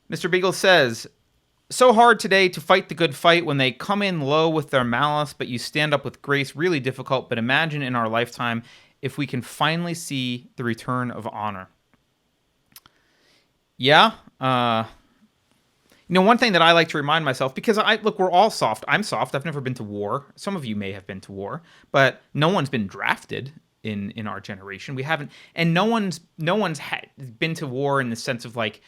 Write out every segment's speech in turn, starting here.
Mr. Beagle says, so hard today to fight the good fight when they come in low with their malice, but you stand up with grace. Really difficult, but imagine in our lifetime if we can finally see the return of honor. Yeah. One thing that I like to remind myself, because look, we're all soft. I'm soft. I've never been to war. Some of you may have been to war, but no one's been drafted in our generation. We haven't, and no one's been to war in the sense of like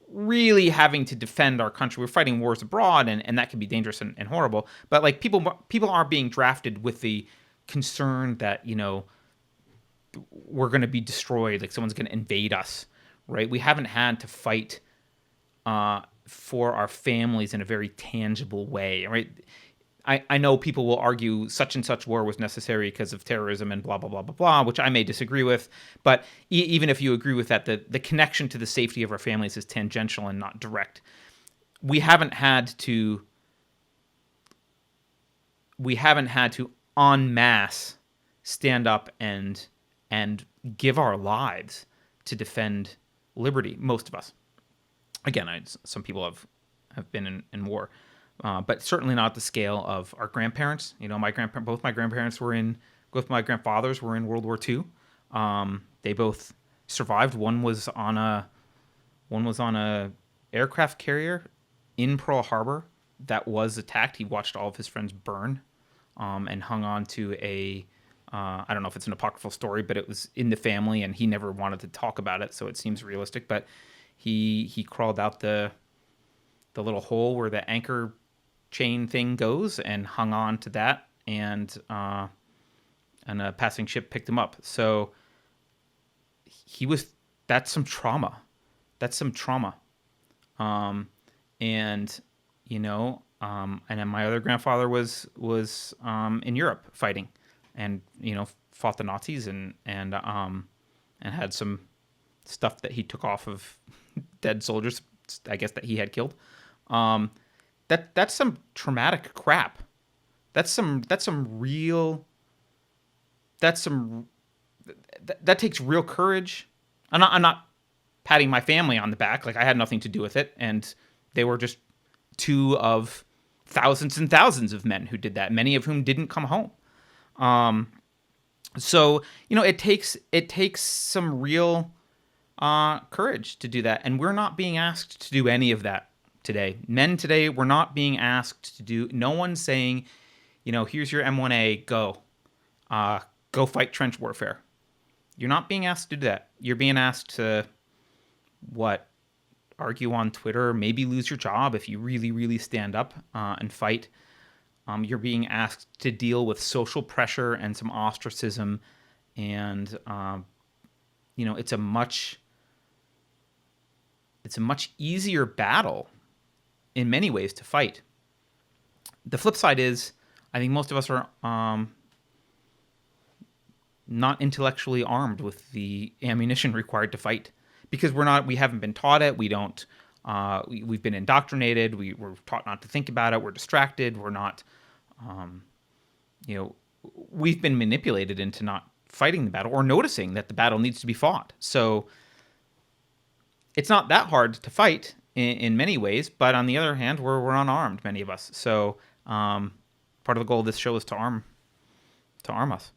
really having to defend our country. We're fighting wars abroad, and that can be dangerous and horrible. But like people aren't being drafted with the concern that we're going to be destroyed, like someone's going to invade us, right? We haven't had to fight for our families in a very tangible way, right? I know people will argue such and such war was necessary because of terrorism and blah, blah, blah, blah, blah, which I may disagree with. But even if you agree with that, the connection to the safety of our families is tangential and not direct. We haven't had to en masse stand up and give our lives to defend liberty, most of us. Again, some people have been in war, but certainly not the scale of our grandparents. Both my grandfathers were in World War II. They both survived. One was on a aircraft carrier in Pearl Harbor that was attacked. He watched all of his friends burn, and hung on to a. I don't know if it's an apocryphal story, but it was in the family, and he never wanted to talk about it, so it seems realistic. But he crawled out the little hole where the anchor chain thing goes and hung on to that, and a passing ship picked him up. So that's some trauma. That's some trauma. And then my other grandfather was in Europe fighting, and fought the Nazis and had some stuff that he took off of dead soldiers, I guess, that he had killed. That's some traumatic crap. That takes real courage. I'm not patting my family on the back. Like, I had nothing to do with it, and they were just two of thousands and thousands of men who did that, many of whom didn't come home. So it takes some real courage to do that, and we're not being asked to do any of that today. Men today, we're not being asked to do. No one's saying, here's your M1A, go fight trench warfare. You're not being asked to do that. You're being asked to argue on Twitter, maybe lose your job if you really, really stand up and fight. You're being asked to deal with social pressure and some ostracism, and it's a much easier battle in many ways to fight. The flip side is, I think most of us are not intellectually armed with the ammunition required to fight, because we haven't been taught it. We don't. We've been indoctrinated. We're taught not to think about it. We're distracted. We're not. We've been manipulated into not fighting the battle or noticing that the battle needs to be fought. So it's not that hard to fight in many ways, but on the other hand, we're unarmed, many of us. So part of the goal of this show is to arm us.